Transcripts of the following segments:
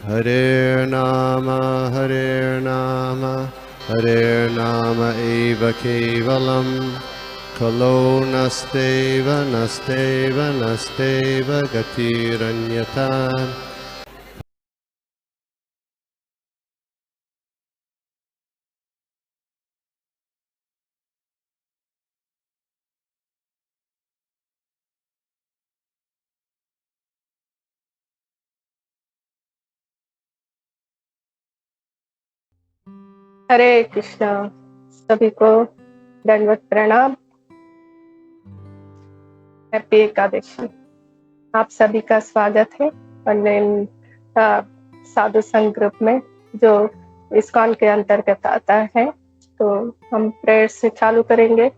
Hare Nama Hare Nama Eva Kevalam Kalo Nasteva Nasteva Nasteva Gatiranyata. हरे कृष्णा। सभी को दंडवत प्रणाम। हैप्पी एकादशी। आप सभी का स्वागत है ऑनलाइन साधु संघ ग्रुप में जो इस्कॉन के अंतर्गत आता है। तो हम प्रेयर से चालू करेंगे।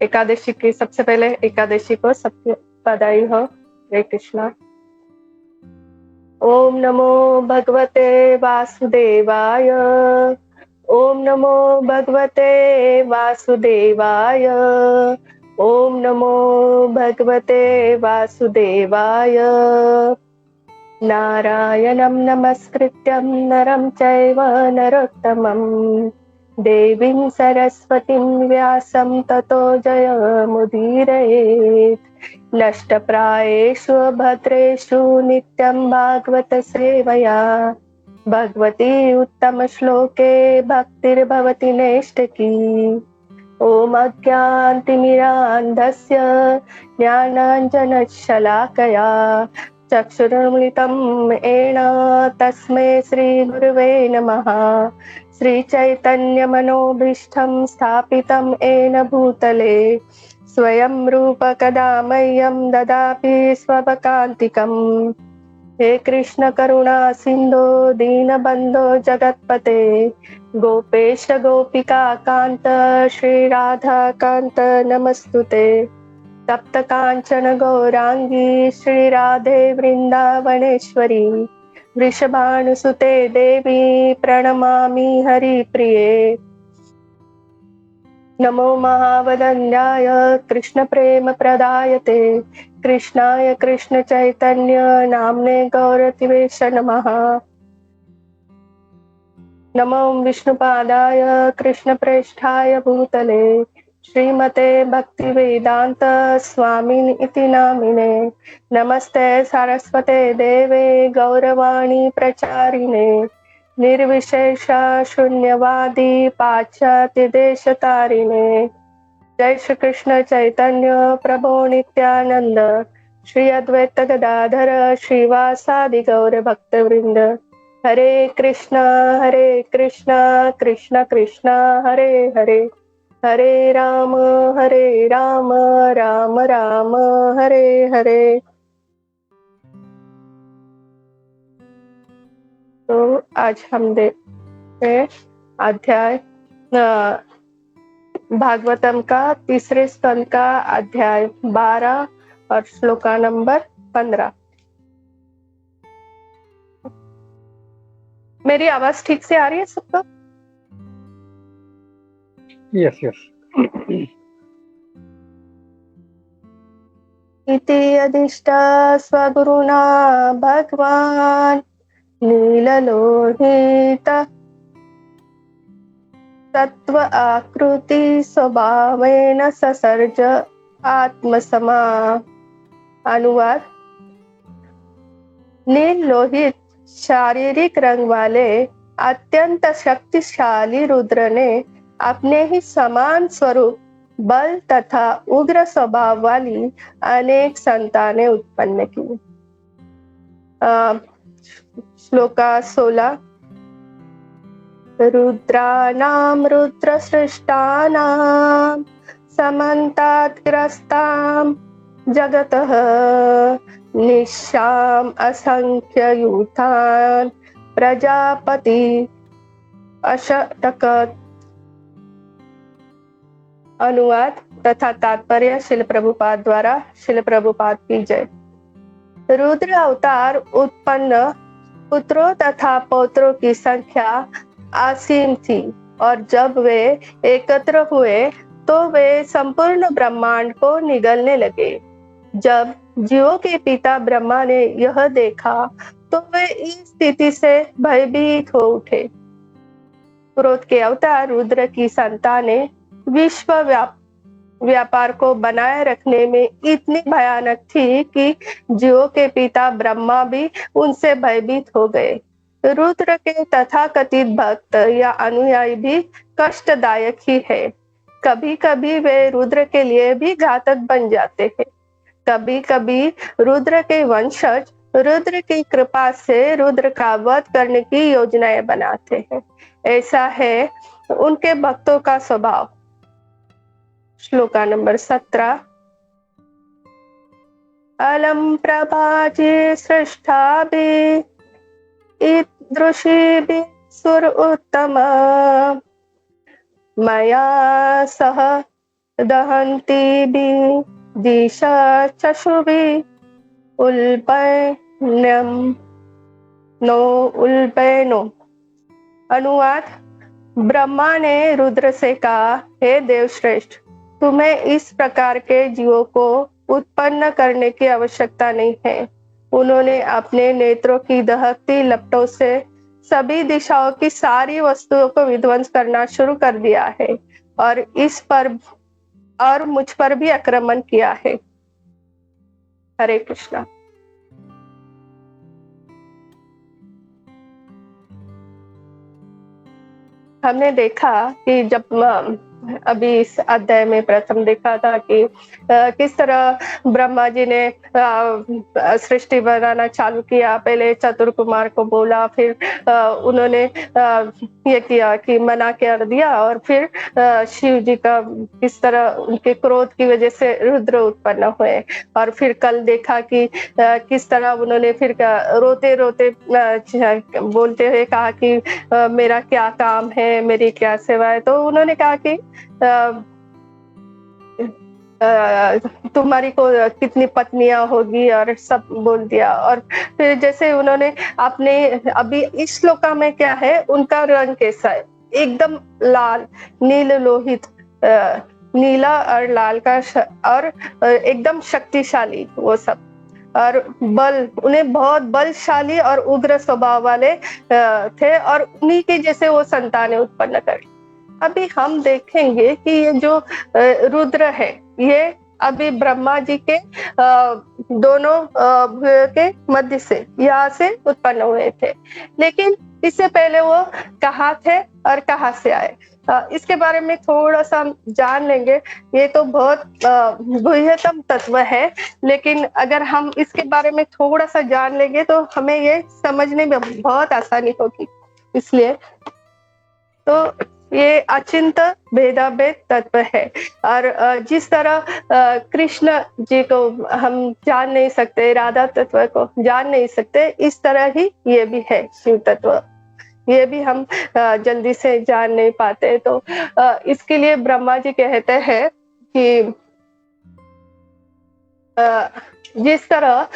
एकादशी की सबसे पहले एकादशी को सबकी बधाई हो। हरे कृष्णा। ओम नमो भगवते वासुदेवाय। ओम नमो भगवते वासुदेवाय। ओम नमो भगवते वासुदेवाय। नारायणं नमस्कृत्यं नरं चैव नरोत्तमं देवीं सरस्वतीं व्यासं ततो जयमुदीरयेत्। नष्टप्रायेषु भद्रेषु नित्यं भागवत सेवया भगवती उत्तमश्लोके भक्तिर्भवति नैष्ठिकी। ॐ अज्ञानतिमिरान्धस्य ज्ञानाञ्जनशलाकया चक्षुरुन्मिलितं येन तस्मै श्रीगुरुवे नमः। श्रीचैतन्यमनोभीष्टं स्थापितं येन भूतले स्वयं रूप कदा मह्यं ददाति स्वपकान्तिकम्। हे कृष्ण करुणा सिन्धो दीनबन्धो जगत्पते गोपेश गोपिका कान्त श्रीराधा कान्त नमस्तुते। तप्त कांचन गौरांगी श्रीराधे वृंदावनेश्वरी वृषभानुसुते देवी प्रणमामि हरिप्रिये। नमो महावदन्याय कृष्ण प्रेम प्रदायते कृष्णाय कृष्ण चैतन्य नाम्ने गौरतिवेश नमः। नमो विष्णुपादाय कृष्ण प्रेष्ठाय भूतले श्रीमते भक्ति वेदांत स्वामिनि इति नामिने। नमस्ते सरस्वते देवे गौरवाणी प्रचारिणे निर्विशेष शून्यवादी पाश्चात्य देश तारिणे। जय श्री कृष्ण चैतन्य प्रभो नित्यानंद श्री अद्वैत गदाधर श्रीवासादि गौर भक्तवृंद। हरे कृष्णा कृष्ण कृष्ण हरे हरे हरे राम राम राम हरे हरे। तो आज हम देखते हैं अध्याय भागवतम का तीसरे स्कंद का अध्याय 12 और श्लोका नंबर 15। मेरी आवाज ठीक से आ रही है सबको? Yes yes. इति यदिष्ट स्वगुरुणा भगवान् नीललोहित तत्व आकृति स्वभावेन ससर्ज आत्मसमा। अनुवाद। नील लोहित शारीरिक रंग वाले अत्यंत शक्तिशाली रुद्र ने अपने ही समान स्वरूप बल तथा उग्र स्वभाव वाली अनेक संतानें उत्पन्न की। श्लोका 16। रुद्राणां रुद्रसृष्टानां समन्ताद्ग्रस्तां जगतः निशाम असंख्ययूथान् प्रजापति अशतकत। अनुवाद तथा तात्पर्य श्रील प्रभुपाद द्वारा। श्रील प्रभुपाद की जय। रुद्र अवतार उत्पन्न पुत्रों तथा पौत्रों की संख्या असीम थी और जब वे एकत्र हुए तो वे संपूर्ण ब्रह्मांड को निगलने लगे। जब जीवों के पिता ब्रह्मा ने यह देखा तो वे इस स्थिति से भयभीत हो उठे। क्रोध के अवतार रुद्र की संतानें विश्व व्यापार को बनाए रखने में इतनी भयानक थी कि जीवों के पिता ब्रह्मा भी उनसे भयभीत हो गए। रुद्र के तथाकथित भक्त या अनुयायी भी कष्टदायक ही है। कभी कभी वे रुद्र के लिए भी घातक बन जाते हैं। कभी कभी रुद्र के वंशज रुद्र की कृपा से रुद्र का वध करने की योजनाएं बनाते हैं। ऐसा है उनके भक्तों का स्वभाव। श्लोका नंबर 17। अलम प्रभाजी सृष्टाभि ईदृशीभि सुर उत्तम मया सह दहन्तिभि दिशा चक्षुभि उल्पयनम नो उल्पयनो। अनुवाद। ब्रह्मा ने रुद्र से कहा, हे देवश्रेष्ठ, तुम्हें इस प्रकार के जीवों को उत्पन्न करने की आवश्यकता नहीं है। उन्होंने अपने नेत्रों की दहकती लपटों से सभी दिशाओं की सारी वस्तुओं को विध्वंस करना शुरू कर दिया है और मुझ पर भी आक्रमण किया है। हरे कृष्णा। हमने देखा कि जब अभी इस अध्याय में प्रथम देखा था कि किस तरह ब्रह्मा जी ने सृष्टि बनाना चालू किया। पहले चतुर कुमार को बोला, फिर उन्होंने ये किया कि मना कर दिया, और फिर शिव जी का किस तरह उनके क्रोध की वजह से रुद्र उत्पन्न हुए। और फिर कल देखा कि किस तरह उन्होंने फिर रोते रोते बोलते हुए कहा कि मेरा क्या काम है, मेरी क्या सेवा है। तो उन्होंने कहा कि तुम्हारी को कितनी पत्नियां होगी और सब बोल दिया। और फिर जैसे उन्होंने अपने अभी इस श्लोका में क्या है, उनका रंग कैसा है, एकदम लाल नील लोहित, नीला और लाल का और एकदम शक्तिशाली वो सब, और बल, उन्हें बहुत बलशाली और उग्र स्वभाव वाले थे, और उन्हीं के जैसे वो संतानें उत्पन्न करी। अभी हम देखेंगे कि ये जो रुद्र है, ये अभी ब्रह्मा जी के दोनों के मध्य से यहाँ से उत्पन्न हुए थे। लेकिन इससे पहले वो कहाँ थे और कहाँ से आए, इसके बारे में थोड़ा सा हम जान लेंगे। ये तो बहुत गुह्यतम तत्व है, लेकिन अगर हम इसके बारे में थोड़ा सा जान लेंगे तो हमें ये समझने में बहुत आसानी होगी। इसलिए तो ये अचिंत भेदाभेद तत्व है, और जिस तरह कृष्ण जी को हम जान नहीं सकते, राधा तत्व को जान नहीं सकते, इस तरह ही ये भी है शिव तत्व। ये भी हम जल्दी से जान नहीं पाते। तो इसके लिए ब्रह्मा जी कहते हैं कि जिस तरह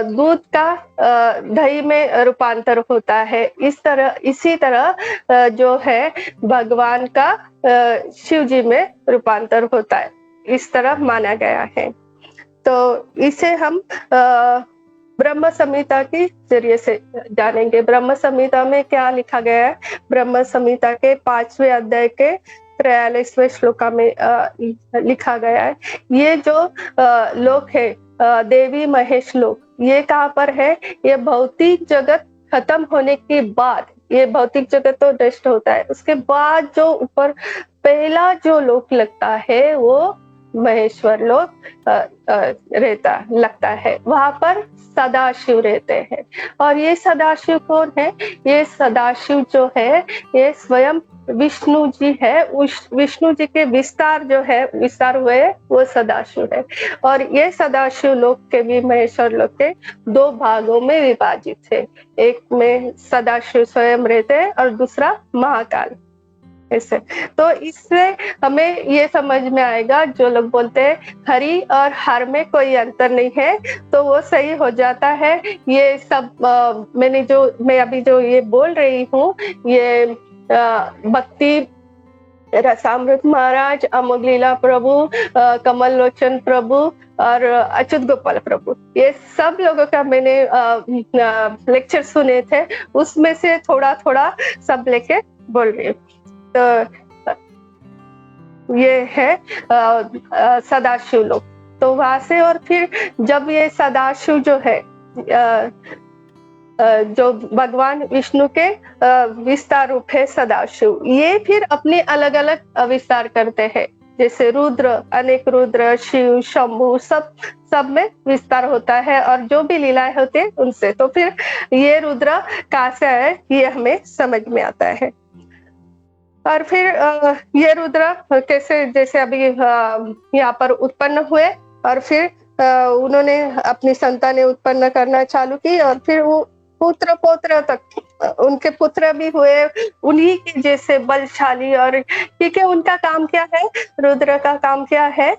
दूध का दही में रूपांतर होता है, इसी तरह जो है भगवान का शिव जी में रूपांतर होता है, इस तरह माना गया है। तो इसे हम ब्रह्म संहिता के जरिए से जानेंगे। ब्रह्म संहिता में क्या लिखा गया है? ब्रह्म संहिता के 5वें अध्याय के 43वें श्लोका में लिखा गया है। ये जो लोक है, देवी महेश लोक, ये कहाँ पर है? ये भौतिक जगत खत्म होने के बाद, ये भौतिक जगत तो नष्ट होता है, उसके बाद जो ऊपर पहला जो लोक लगता है वो महेश्वर लोक लगता है। वहां पर सदाशिव रहते हैं। और ये सदाशिव कौन है? ये सदाशिव जो है ये स्वयं विष्णु जी है। विष्णु जी के विस्तार हुए वो सदाशिव है। और ये सदाशिव लोक के भी महेश्वर लोक के 2 भागों में विभाजित है। एक में सदाशिव स्वयं रहते हैं और दूसरा महाकाल। ऐसे तो इससे हमें ये समझ में आएगा, जो लोग बोलते हैं हरि और हर में कोई अंतर नहीं है, तो वो सही हो जाता है। ये सब मैं अभी जो ये बोल रही हूँ, ये भक्ति रसामृत महाराज, अमोघ लीला प्रभु, कमल लोचन प्रभु और अच्युत गोपाल प्रभु, ये सब लोगों का मैंने लेक्चर सुने थे, उसमें से थोड़ा थोड़ा सब लेके बोल रही हूँ। तो ये है सदाशिव लोग, तो वहां से और फिर जब ये सदाशिव जो है जो भगवान विष्णु के विस्तार रूप है सदाशिव, ये फिर अपने अलग अलग विस्तार करते हैं, जैसे रुद्र, अनेक रुद्र, शिव, शंभु, सब में विस्तार होता है और जो भी लीलाएं होती है उनसे। तो फिर ये रुद्र कहाँ से है ये हमें समझ में आता है। और फिर ये रुद्र कैसे, जैसे अभी यहाँ पर उत्पन्न हुए और फिर उन्होंने अपनी संतानें उत्पन्न करना चालू की और फिर वो पुत्र पौत्र तक उनके पुत्र भी हुए, उन्हीं के जैसे बलशाली। और क्योंकि उनका काम क्या है, रुद्र का काम क्या है,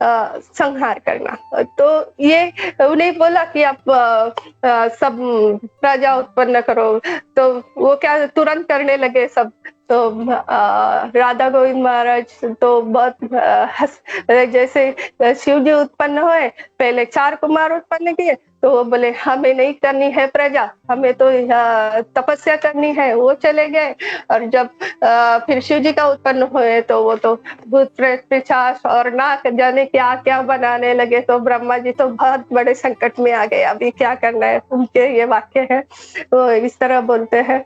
संहार करना। तो ये उन्हें बोला कि आप सब प्रजा उत्पन्न करो, तो वो क्या तुरंत करने लगे सब। तो राधा गोविंद महाराज तो बहुत जैसे शिव जी उत्पन्न हुए, पहले 4 कुमार उत्पन्न किए, तो वो बोले हमें नहीं करनी है प्रजा, हमें तो तपस्या करनी है, वो चले गए। और जब फिर शिव जी का उत्पन्न हुए तो वो तो भूत प्रेत पिशाच और ना जाने क्या क्या बनाने लगे। तो ब्रह्मा जी तो बहुत बड़े संकट में आ गए, अभी क्या करना है। उनके ये वाक्य है, वो इस तरह बोलते हैं।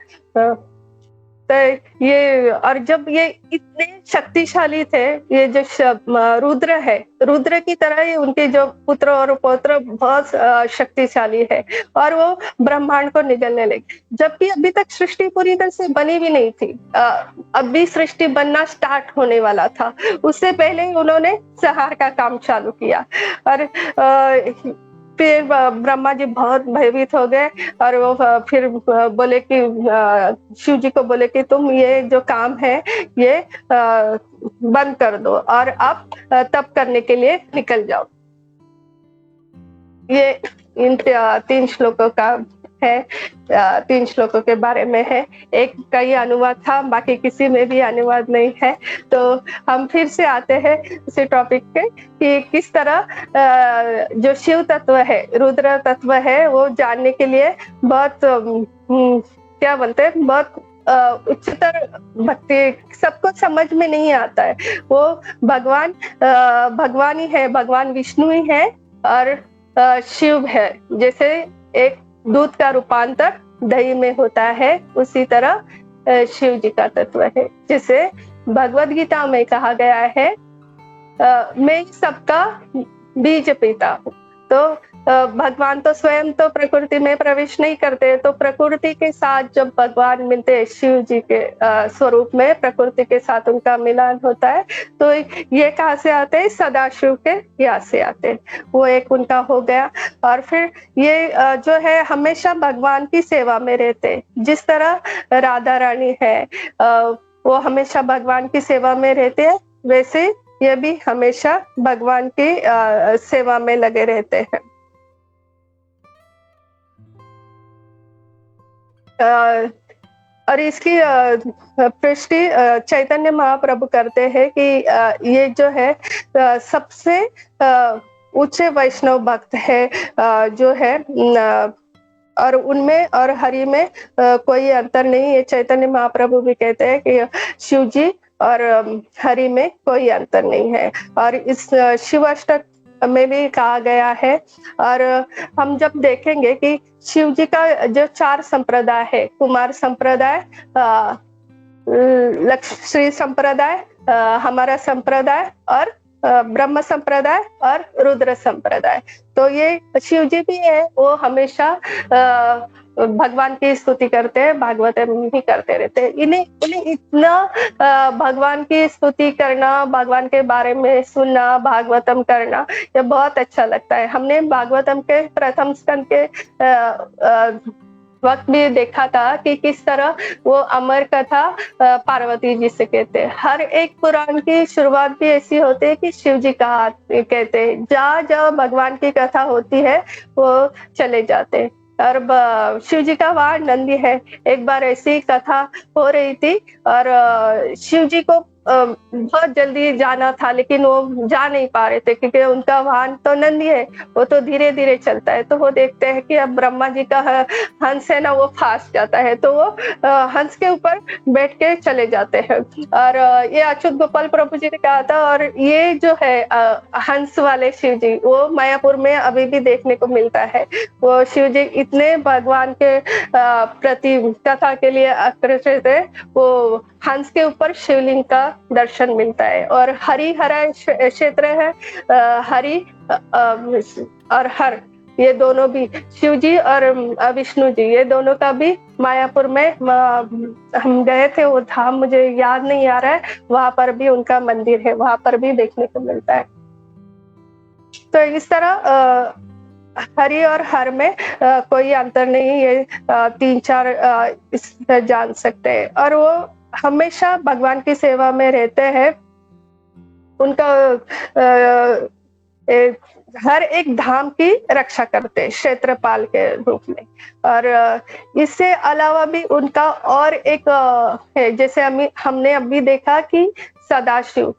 तो ये, और जब ये इतने शक्तिशाली थे, ये जो रुद्र है, रुद्र की तरह ही उनके जो पुत्र और पौत्र बहुत शक्तिशाली है, और वो ब्रह्मांड को निगलने लगे, जबकि अभी तक सृष्टि पूरी तरह से बनी भी नहीं थी। अभी सृष्टि बनना स्टार्ट होने वाला था, उससे पहले ही उन्होंने संहार का काम चालू किया। और फिर ब्रह्मा जी बहुत भयभीत हो गए और वो फिर बोले कि शिव जी को बोले कि तुम ये जो काम है ये बंद कर दो और आप तप करने के लिए निकल जाओ। ये इन 3 श्लोकों का है, 3 श्लोकों के बारे में है। एक का ही अनुवाद था, बाकी किसी में भी अनुवाद नहीं है। तो हम फिर से आते हैं उसी टॉपिक पे कि किस तरह जो शिव तत्व है, रुद्र तत्व है, वो जानने के लिए बहुत क्या बोलते हैं, बहुत उच्चतर भक्ति सबको समझ में नहीं आता है। वो भगवान ही है, भगवान विष्णु ही है और शिव है। जैसे एक दूध का रूपांतर दही में होता है, उसी तरह शिव जी का तत्व है। जैसे भगवद गीता में कहा गया है, मैं सबका बीज पिता हूँ। तो भगवान तो स्वयं तो प्रकृति में प्रवेश नहीं करते, तो प्रकृति के साथ जब भगवान मिलते हैं, शिव जी के स्वरूप में प्रकृति के साथ उनका मिलन होता है। तो ये कहाँ से आते हैं, सदाशिव के यहाँ से आते हैं, वो एक उनका हो गया। और फिर ये जो है हमेशा भगवान की सेवा में रहते, जिस तरह राधा रानी है वो हमेशा भगवान की सेवा में रहते हैं, वैसे ये भी हमेशा भगवान की सेवा में लगे रहते हैं। और इसकी पुष्टि चैतन्य महाप्रभु करते हैं कि ये जो है सबसे ऊंचे वैष्णव भक्त है जो है, और उनमें और हरि में कोई अंतर नहीं। ये चैतन्य महाप्रभु भी कहते हैं कि शिव जी और हरि में कोई अंतर नहीं है। और इस शिवाष्टक में भी कहा गया है। और हम जब देखेंगे कि शिव जी का जो 4 संप्रदाय है, कुमार संप्रदाय, लक्ष्मी संप्रदाय, हमारा संप्रदाय और ब्रह्म संप्रदाय और रुद्र संप्रदाय, तो ये शिव जी भी है, वो हमेशा भगवान की स्तुति करते हैं, भागवतम भी करते रहते हैं। उन्हें इतना भगवान की स्तुति करना, भगवान के बारे में सुनना, भागवतम करना, ये बहुत अच्छा लगता है। हमने भागवतम के प्रथम स्कंद के वक्त भी देखा था कि किस तरह वो अमर कथा पार्वती जी से कहते हैं। हर एक पुराण की शुरुआत भी ऐसी होती है कि शिव जी कहा कहते हैं, जहाँ भगवान की कथा होती है वो चले जाते हैं। और शिव जी का वहां नंदी है। एक बार ऐसी कथा हो रही थी और शिव जी को बहुत जल्दी जाना था, लेकिन वो जा नहीं पा रहे थे क्योंकि उनका वाहन तो नंदी है, वो तो धीरे धीरे चलता है। तो वो देखते हैं कि अब ब्रह्मा जी का हंस है ना, वो फास्ट जाता है, तो वो हंस के ऊपर बैठ के चले जाते हैं। और ये अच्युत गोपाल प्रभु जी ने कहा था। और ये जो है हंस वाले शिव जी, वो मायापुर में अभी भी देखने को मिलता है। वो शिव जी इतने भगवान के प्रति कथा के लिए आकर्षित है, वो हंस के ऊपर शिवलिंग का दर्शन मिलता है। और हरिहरा क्षेत्र है, हरि और हर, ये दोनों भी शिव जी और विष्णु जी, ये दोनों का भी मायापुर में हम गए थे। वो धाम मुझे याद नहीं आ रहा है, वहां पर भी उनका मंदिर है, वहां पर भी देखने को मिलता है। तो इस तरह हरि और हर में कोई अंतर नहीं, ये तीन चार इस जान सकते हैं। और वो हमेशा भगवान की सेवा में रहते हैं। उनका हर एक धाम की रक्षा करते हैं क्षेत्रपाल के रूप में। और इससे अलावा भी उनका और एक है, जैसे हमने अभी देखा कि सदाशिव,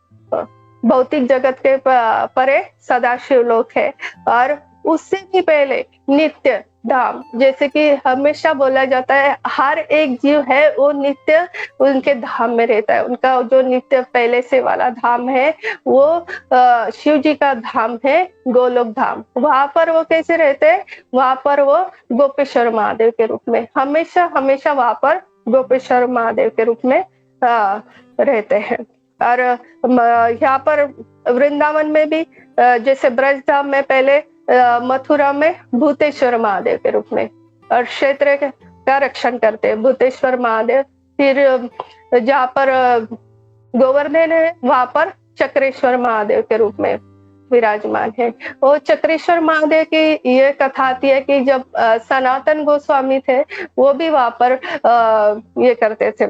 भौतिक जगत के परे सदाशिव लोक है। और उससे भी पहले नित्य धाम, जैसे कि हमेशा बोला जाता है हर एक जीव है वो नित्य उनके धाम में रहता है। उनका जो नित्य पहले से वाला धाम है वो शिव जी का धाम है, गोलोक धाम। वहां पर वो कैसे रहते हैं? वहां पर वो गोपेश्वर महादेव के रूप में हमेशा हमेशा वहां पर गोपेश्वर महादेव के रूप में रहते हैं। और यहाँ पर वृंदावन में भी जैसे ब्रज धाम में पहले, मथुरा में भूतेश्वर महादेव के रूप में, और क्षेत्र का रक्षण करते हैं भूतेश्वर महादेव। फिर जहाँ पर गोवर्धन है वहां पर चक्रेश्वर महादेव के रूप में विराजमान है। वो चक्रेश्वर महादेव की ये कथा आती है कि जब सनातन गोस्वामी थे वो भी वहां पर ये करते थे,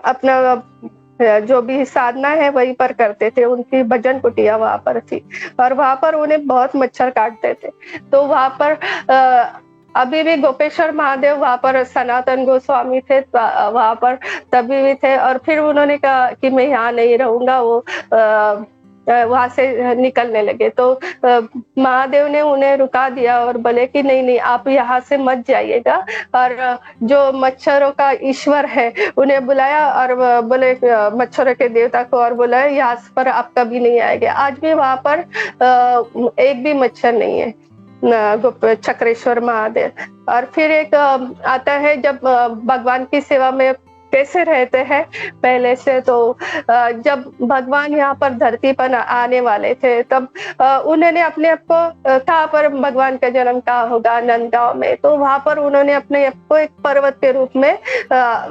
अपना जो भी साधना है वहीं पर करते थे। उनकी भजन कुटिया वहां पर थी और वहां पर उन्हें बहुत मच्छर काटते थे। तो वहां पर अभी भी गोपेश्वर महादेव वहां पर सनातन गोस्वामी थे, वहां पर तभी भी थे। और फिर उन्होंने कहा कि मैं यहाँ नहीं रहूंगा, वो वहां से निकलने लगे। तो महादेव ने उन्हें रुका दिया और बोले कि नहीं नहीं, आप यहाँ से मत जाइएगा। और जो मच्छरों का ईश्वर है उन्हें बुलाया और बोले मच्छरों के देवता को, और बोला यहाँ पर आप कभी नहीं आएंगे। आज भी वहां पर एक भी मच्छर नहीं है, चक्रेश्वर महादेव। और फिर एक आता है जब भगवान की सेवा में कैसे रहते हैं पहले से। तो जब भगवान यहाँ पर धरती पर आने वाले थे तब उन्होंने अपने आप को, कहाँ पर भगवान का जन्म कहाँ होगा? नंदगांव में। तो वहां पर उन्होंने अपने आप को एक पर्वत के रूप में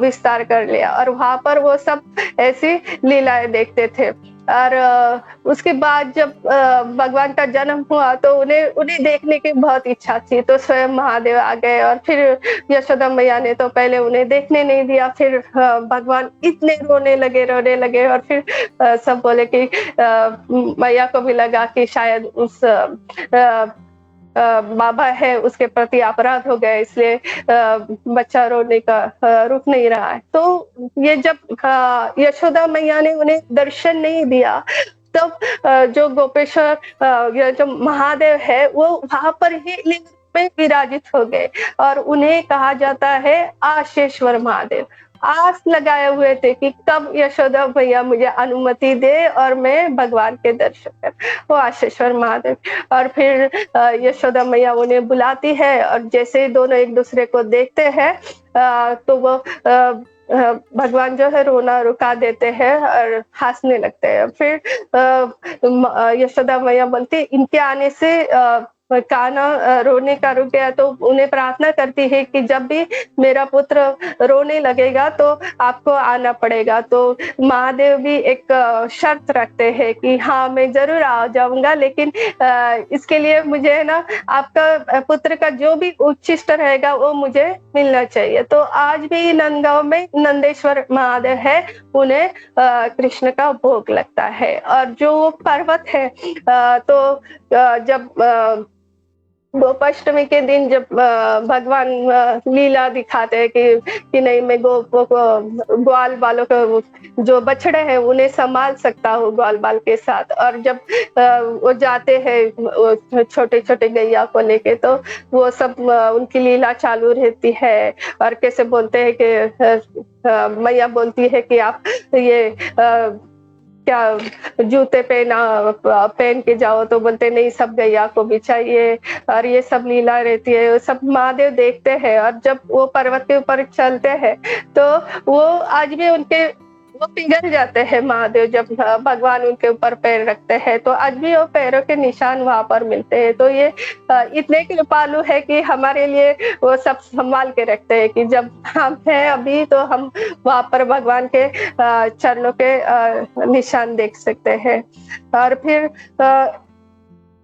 विस्तार कर लिया और वहां पर वो सब ऐसी लीलाएं देखते थे। और उसके बाद जब भगवान का जन्म हुआ तो उन्हें देखने की बहुत इच्छा थी। तो स्वयं महादेव आ गए और फिर यशोदा मैया ने तो पहले उन्हें देखने नहीं दिया। फिर भगवान इतने रोने लगे और फिर सब बोले कि मैया को भी लगा कि शायद उस बाबा है उसके प्रति अपराध हो गया, इसलिए बच्चा रोने का रुक नहीं रहा है। तो ये जब यशोदा मैया ने उन्हें दर्शन नहीं दिया तब जो गोपेश्वर जो महादेव है वो वहां पर ही लिंग में विराजित हो गए और उन्हें कहा जाता है आशेश्वर महादेव। आस लगाए हुए थे कि कब यशोदा भैया मुझे अनुमति दे और मैं भगवान के दर्शन कर, वो आशेश्वर महादेव। और फिर यशोदा मैया उन्हें बुलाती है और जैसे दोनों एक दूसरे को देखते हैं तो वो भगवान जो है रोना रुका देते हैं और हंसने लगते हैं। फिर यशोदा मैया बोलती इनके आने से कान्हा रोने का रुक गया, तो उन्हें प्रार्थना करती है कि जब भी मेरा पुत्र रोने लगेगा तो आपको आना पड़ेगा। तो महादेव भी एक शर्त रखते हैं कि हाँ मैं जरूर आ जाऊंगा, लेकिन इसके लिए मुझे ना आपका पुत्र का जो भी उच्छिष्ट रहेगा वो मुझे मिलना चाहिए। तो आज भी नंदगांव में नंदेश्वर महादेव है, उन्हें कृष्ण का भोग लगता है। और जो पर्वत है तो जब गोपाष्टमी के दिन जब भगवान लीला दिखाते हैं कि नहीं, मैं ग्वाल बालों को, जो बछड़े हैं उन्हें संभाल सकता हूँ ग्वाल बाल के साथ। और जब वो जाते हैं छोटे छोटे गैया को लेके, तो वो सब उनकी लीला चालू रहती है। और कैसे बोलते हैं कि मैया बोलती है कि आप ये क्या जूते पहन के जाओ, तो बोलते नहीं, सब गैया को भी चाहिए। और ये सब लीला रहती है, वो सब महादेव देखते हैं। और जब वो पर्वत के ऊपर चलते हैं तो वो आज भी उनके वो पिघल जाते हैं महादेव, जब भगवान उनके ऊपर पैर रखते हैं तो आज भी वो पैरों के निशान वहां पर मिलते हैं। तो ये इतने कृपालु है कि हमारे लिए वो सब संभाल के रखते हैं कि जब हम हैं अभी तो हम वहां पर भगवान के चरणों के निशान देख सकते हैं। और फिर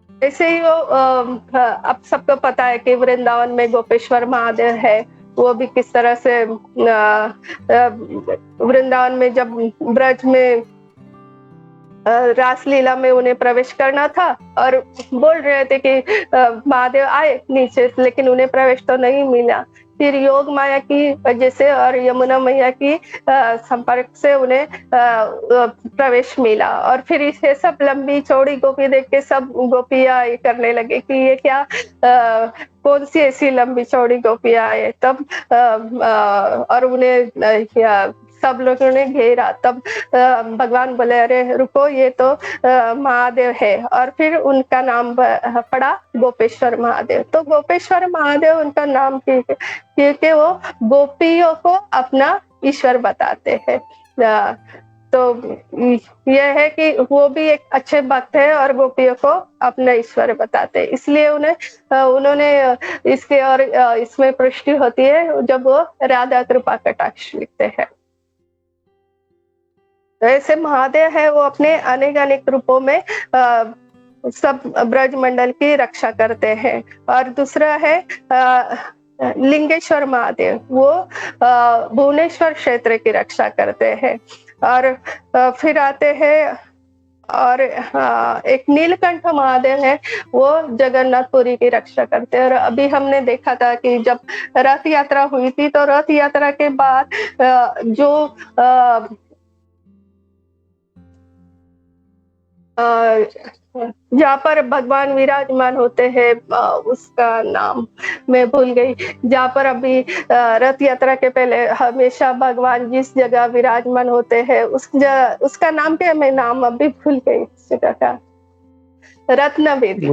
ऐसे ही वो अब सबको पता है कि वृंदावन में गोपेश्वर महादेव है। वो भी किस तरह से वृंदावन में जब ब्रज में रासलीला में उन्हें प्रवेश करना था, और बोल रहे थे कि महादेव आए नीचे, लेकिन उन्हें प्रवेश तो नहीं मिला। फिर योग माया की वजह से और यमुना मैया की संपर्क से उन्हें प्रवेश मिला। और फिर इसे सब लंबी चौड़ी गोपी देख के सब गोपियां ये करने लगे कि ये क्या कौन सी ऐसी लंबी चौड़ी गोपियां आए। तब और उन्हें सब लोगों ने घेरा। तब भगवान बोले, अरे रुको, ये तो महादेव है। और फिर उनका नाम पड़ा गोपेश्वर महादेव। तो गोपेश्वर महादेव उनका नाम क्योंकि वो गोपियों को अपना ईश्वर बताते हैं। तो यह है कि वो भी एक अच्छे भक्त है और गोपियों को अपना ईश्वर बताते हैं, इसलिए उन्होंने इसके और इसमें पुष्टि होती है जब वो राधा कृपा कटाक्ष लिखते हैं। ऐसे महादेव है, वो अपने अनेक अनेक रूपों में सब ब्रज मंडल की रक्षा करते हैं। और दूसरा है लिंगेश्वर महादेव, वो भुवनेश्वर क्षेत्र की रक्षा करते हैं। और फिर आते हैं और एक नीलकंठ महादेव है, वो जगन्नाथपुरी की रक्षा करते हैं। और अभी हमने देखा था कि जब रथ यात्रा हुई थी, तो रथ यात्रा के बाद जो जहाँ पर भगवान विराजमान होते हैं, उसका नाम मैं भूल गई। जहाँ पर अभी रथ यात्रा के पहले हमेशा भगवान जिस जगह विराजमान होते हैं उसका नाम क्या, मैं नाम अभी भूल गई उस जगह का। रत्नवेदी।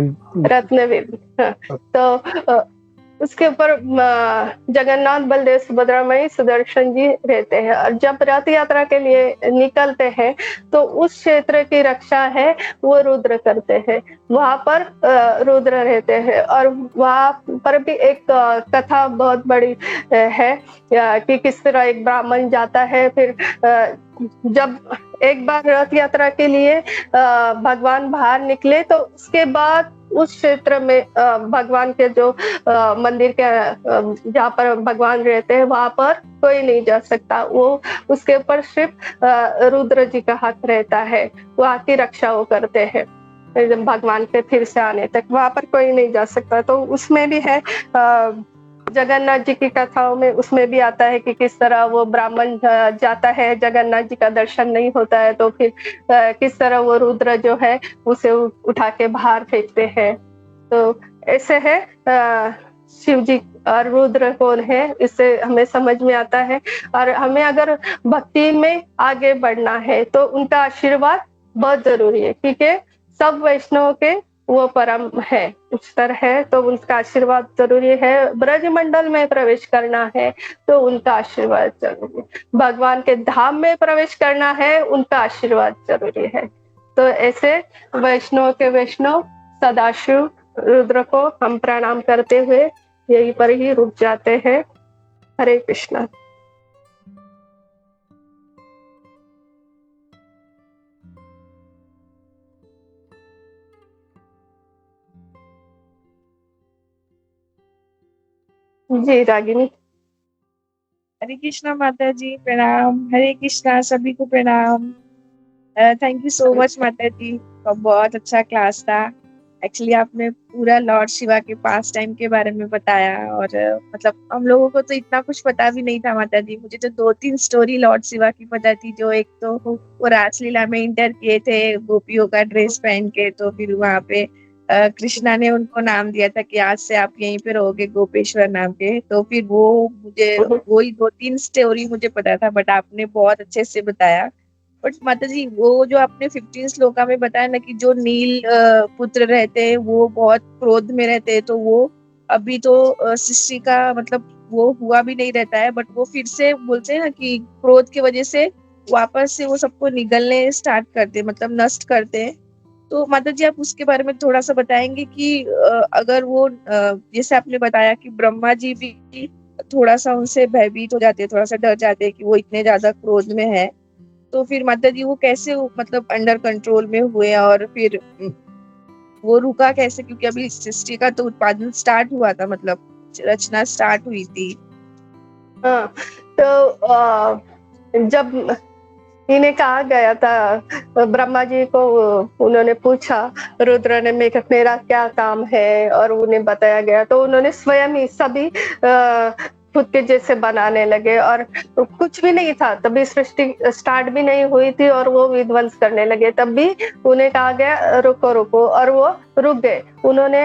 तो उसके ऊपर जगन्नाथ, बलदेव, सुभद्रा मई, सुदर्शन जी रहते हैं। और जब रथ यात्रा के लिए निकलते हैं तो उस क्षेत्र की रक्षा है वो रुद्र करते हैं। वहां पर रुद्र रहते हैं। और वहां पर भी एक कथा बहुत बड़ी है कि किस तरह एक ब्राह्मण जाता है। फिर जब एक बार रथ यात्रा के लिए भगवान बाहर निकले, तो उसके बाद उस क्षेत्र में भगवान के जो मंदिर के जहाँ पर भगवान रहते हैं वहां पर कोई नहीं जा सकता। वो उसके ऊपर सिर्फ रुद्र जी का हाथ रहता है, वहां की रक्षा वो करते हैं भगवान के फिर से आने तक। वहां पर कोई नहीं जा सकता। तो उसमें भी है जगन्नाथ जी की कथाओं में, उसमें भी आता है कि किस तरह वो ब्राह्मण जाता है, जगन्नाथ जी का दर्शन नहीं होता है, तो फिर किस तरह वो रुद्र जो है उसे उठा के बाहर फेंकते हैं। तो ऐसे है शिव जी और रुद्र कौन है, इससे हमें समझ में आता है। और हमें अगर भक्ति में आगे बढ़ना है तो उनका आशीर्वाद बहुत जरूरी है, क्योंकि सब वैष्णव के वो परम है, उच्चतर है, तो उनका आशीर्वाद जरूरी है। ब्रज मंडल में प्रवेश करना है तो उनका आशीर्वाद जरूरी है। भगवान के धाम में प्रवेश करना है, उनका आशीर्वाद जरूरी है। तो ऐसे वैष्णव के वैष्णव सदाशिव रुद्र को हम प्रणाम करते हुए यहीं पर ही रुक जाते हैं। हरे कृष्णा। जी रागिनी। हरे कृष्णा माता जी, प्रणाम। हरे कृष्णा, सभी को प्रणाम। थैंक यू सो मच माता जी, बहुत अच्छा क्लास था। एक्चुअली आपने पूरा लॉर्ड शिवा के पास टाइम के बारे में बताया और मतलब हम लोगों को तो इतना कुछ पता भी नहीं था माता जी। मुझे तो 2-3 स्टोरी लॉर्ड शिवा की पता थी। जो एक तो वो रासलीला में इंटर किए थे गोपियों का ड्रेस पहन के, तो फिर वहां पे कृष्णा ने उनको नाम दिया था कि आज से आप यहीं पे रहोगे गोपेश्वर नाम के। तो फिर वो मुझे वही 2-3 स्टोरी मुझे पता था, बट आपने बहुत अच्छे से बताया। बट माता जी वो जो आपने 15 श्लोका में बताया ना कि जो नील पुत्र रहते हैं वो बहुत क्रोध में रहते हैं, तो वो अभी तो सृष्टि का मतलब वो हुआ भी नहीं रहता है, बट वो फिर से बोलते हैं ना कि क्रोध की वजह से वापस से वो सबको निगलने स्टार्ट करते, मतलब नष्ट करते हैं। तो माता जी आप उसके बारे में थोड़ा सा बताएंगे कि अगर वो जैसे आपने बताया कि ब्रह्मा जी भी थोड़ा सा उनसे भयभीत हो जाते हैं, थोड़ा सा डर जाते हैं कि वो इतने ज्यादा क्रोध में है, तो फिर माता जी वो कैसे मतलब अंडर कंट्रोल में हुए और फिर वो रुका कैसे? क्योंकि अभी सृष्टि का तो उत्पादन स्टार्ट हुआ था, मतलब रचना स्टार्ट हुई थी। हाँ, तो जब इन्हें कहा गया था ब्रह्मा जी को, उन्होंने पूछा रुद्र ने मेरा क्या काम है, और उन्हें बताया गया तो उन्होंने स्वयं ही सभी खुद के जैसे बनाने लगे, और कुछ भी नहीं था तभी, सृष्टि स्टार्ट भी नहीं हुई थी और वो विध्वंस करने लगे। तब भी उन्हें कहा गया रुको रुको, और वो रुक गए। उन्होंने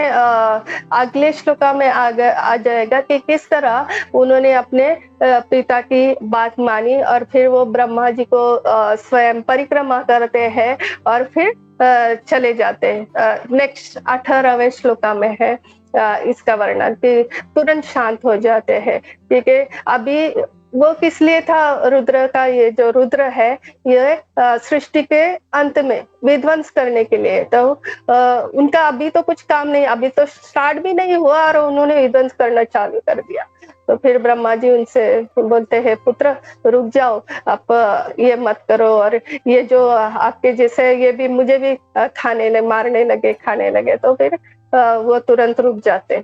अगले श्लोका में आ जाएगा कि किस तरह उन्होंने अपने पिता की बात मानी, और फिर वो ब्रह्मा जी को स्वयं परिक्रमा करते हैं और फिर चले जाते हैं। नेक्स्ट 18वें श्लोका में है इसका वर्णन कि तुरंत शांत हो जाते हैं, क्योंकि अभी वो किस लिए था, रुद्र का ये जो रुद्र है ये सृष्टि के अंत में विध्वंस करने के लिए। तो उनका अभी तो कुछ काम नहीं, अभी तो स्टार्ट भी नहीं हुआ और उन्होंने विध्वंस करना चालू कर दिया। तो फिर ब्रह्मा जी उनसे बोलते हैं पुत्र रुक जाओ, आप ये मत करो, और ये जो आपके जैसे ये भी मुझे भी मारने लगे, खाने लगे। तो फिर वो तुरंत रुक जाते।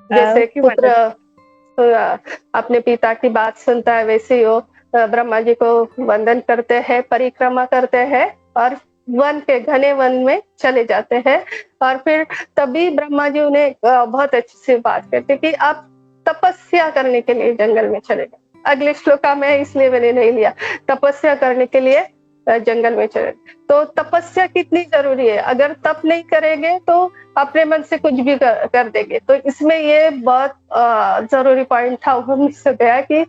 जैसे पुत्र अपने पिता की बात सुनता है, वैसे ही वो ब्रह्मा जी को वंदन करते हैं, परिक्रमा करते हैं और वन के घने वन में चले जाते हैं। और फिर तभी ब्रह्मा जी उन्हें बहुत अच्छी सी बात करते कि आप तपस्या करने के लिए जंगल में चले गए। अगले श्लोका में इसलिए मैंने नहीं लिया, तपस्या करने के लिए जंगल में चले। तो तपस्या कितनी जरूरी है, अगर तप नहीं करेंगे तो अपने मन से कुछ भी कर देंगे। तो इसमें ये बहुत जरूरी पॉइंट था, वो मिस हो गया कि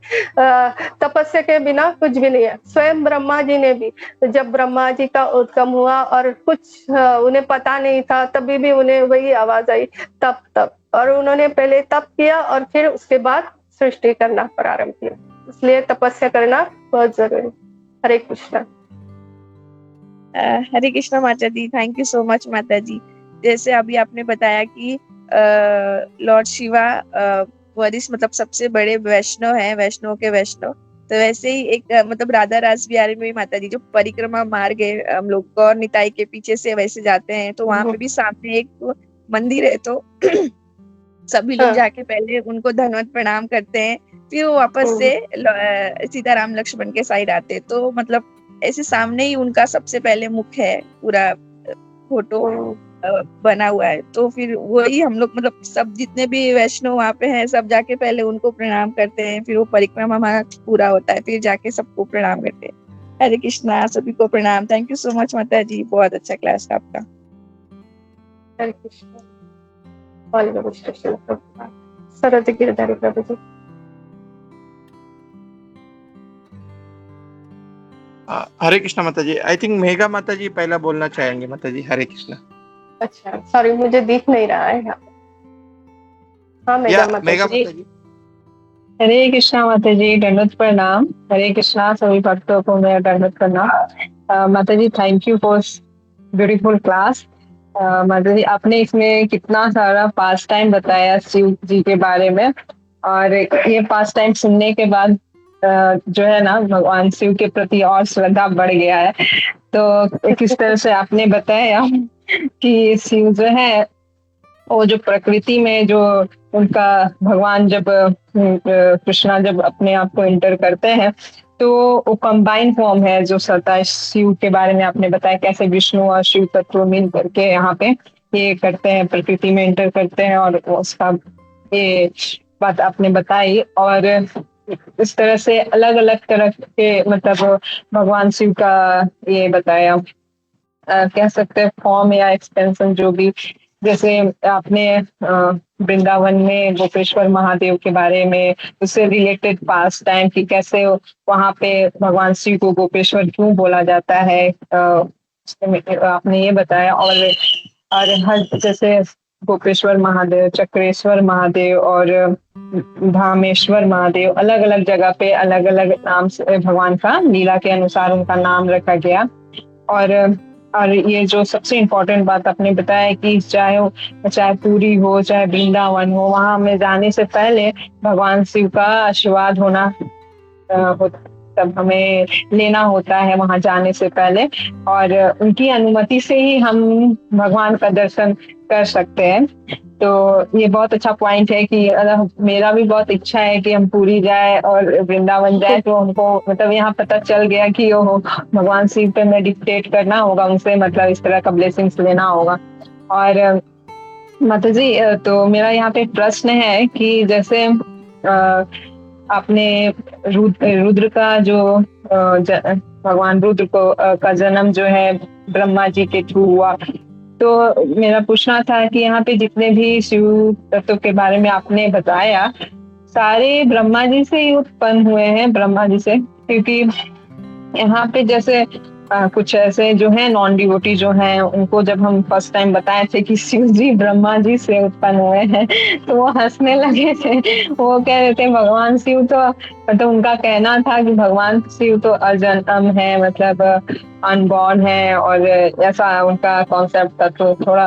तपस्या के बिना कुछ भी नहीं है। स्वयं ब्रह्मा जी ने भी, जब ब्रह्मा जी का उद्गम हुआ और कुछ उन्हें पता नहीं था, तभी भी उन्हें वही आवाज आई तप तप, और उन्होंने पहले तप किया और फिर उसके बाद सृष्टि करना प्रारंभ किया। इसलिए तपस्या करना बहुत जरूरी। हरे कृष्णा। हरे कृष्णा माता जी, थैंक यू सो मच माता जी। जैसे अभी आपने बताया कि लॉर्ड शिवा वरिष्ठ मतलब सबसे बड़े वैष्णव हैं, वैष्णव के वैष्णव। तो वैसे ही एक मतलब राधा रास बिहारी में भी माता जी जो परिक्रमा मार्ग है, हम लोग गौर निताई के पीछे से वैसे जाते हैं, तो वहां पे भी सामने एक मंदिर है, तो सभी लोग जाके पहले उनको धन्यवाद प्रणाम करते हैं, फिर वो वापस से सीताराम लक्ष्मण के साइड आते हैं। तो मतलब ऐसे सामने ही उनका सबसे पहले मुख है, पूरा फोटो बना हुआ है। तो फिर वही हम लोग मतलब सब जितने भी वैष्णव वहाँ पे हैं सब जाके पहले उनको प्रणाम करते हैं, फिर वो परिक्रमा मार्ग पूरा होता है, फिर जाके सबको प्रणाम करते हैं। हरे कृष्णा, सभी को प्रणाम। थैंक यू सो मच माता जी, बहुत अच्छा क्लास था आपका। हरे कृष्णा। सरस्वती गिरधारी प्रभु जी। हरे कृष्णा माता जी। आई थिंक मेघा माता जी पहला बोलना चाहेंगे माता जी। हरे कृष्णा। अच्छा, सॉरी मुझे दिख नहीं रहा है। हाँ मेघा माता जी। हरे कृष्णा माता जी, दंडवत प्रणाम। हरे कृष्णा, सभी भक्तों को मेरा दंडवत प्रणाम। माता जी thank you for beautiful class. माता जी आपने इसमें कितना सारा पास टाइम बताया शिव जी के बारे में, और ये पास टाइम सुनने के बाद जो है ना भगवान शिव के प्रति और श्रद्धा बढ़ गया है। तो किस तरह से आपने बताया कि शिव जो है वो जो प्रकृति में जो उनका भगवान जब कृष्णा जब अपने आप को एंटर करते हैं तो वो कंबाइन फॉर्म है जो 27 शिव के बारे में आपने बताया, कैसे विष्णु और शिव तत्व मिल करके यहाँ पे ये करते हैं, प्रकृति में एंटर करते हैं, और उसका ये बात आपने बताई। और इस तरह से अलग अलग तरह के मतलब भगवान शिव का ये बताया, कह सकते हैं फॉर्म या एक्सपेंशन जो भी। जैसे आपने वृंदावन में गोपेश्वर महादेव के बारे में, उससे रिलेटेड पास टाइम की कैसे वहां पे भगवान शिव को गोपेश्वर क्यों बोला जाता है, आपने ये बताया। और हर जैसे गोपेश्वर महादेव, चक्रेश्वर महादेव और धामेश्वर महादेव, अलग अलग जगह पे अलग अलग नाम से भगवान का लीला के अनुसार उनका नाम रखा गया। और ये जो सबसे इम्पोर्टेंट बात आपने बताया कि चाहे पूरी हो चाहे वृंदावन हो, वहां में जाने से पहले भगवान शिव का आशीर्वाद होना तब हमें लेना होता है वहां जाने से पहले, और उनकी अनुमति से ही हम भगवान का दर्शन कर सकते हैं। तो ये बहुत अच्छा पॉइंट है कि मेरा भी बहुत इच्छा है कि हम पूरी जाए और वृंदावन जाए, तो हमको मतलब यहाँ पता चल गया कि वो भगवान शिव पे मेडिटेट करना होगा, उनसे मतलब इस तरह का ब्लेसिंग्स लेना होगा। और माता जी तो मेरा यहाँ पे प्रश्न है कि जैसे आपने रुद्र का जो भगवान रुद्र को का जन्म जो है ब्रह्मा जी के थ्रू हुआ, तो मेरा पूछना था कि यहाँ पे जितने भी शिव तत्व के बारे में आपने बताया, सारे ब्रह्मा जी से ही उत्पन्न हुए हैं, ब्रह्मा जी से? क्योंकि यहाँ पे जैसे कुछ ऐसे जो है नॉन डिवोटी जो हैं, उनको जब हम फर्स्ट टाइम बताए थे कि शिव जी ब्रह्मा जी से उत्पन्न हुए हैं, तो वो हंसने लगे थे। वो कह रहे थे भगवान शिव तो मतलब उनका कहना था कि भगवान शिव तो अजन्म है, मतलब अनबॉर्न है, और ऐसा उनका कॉन्सेप्ट था। तो थोड़ा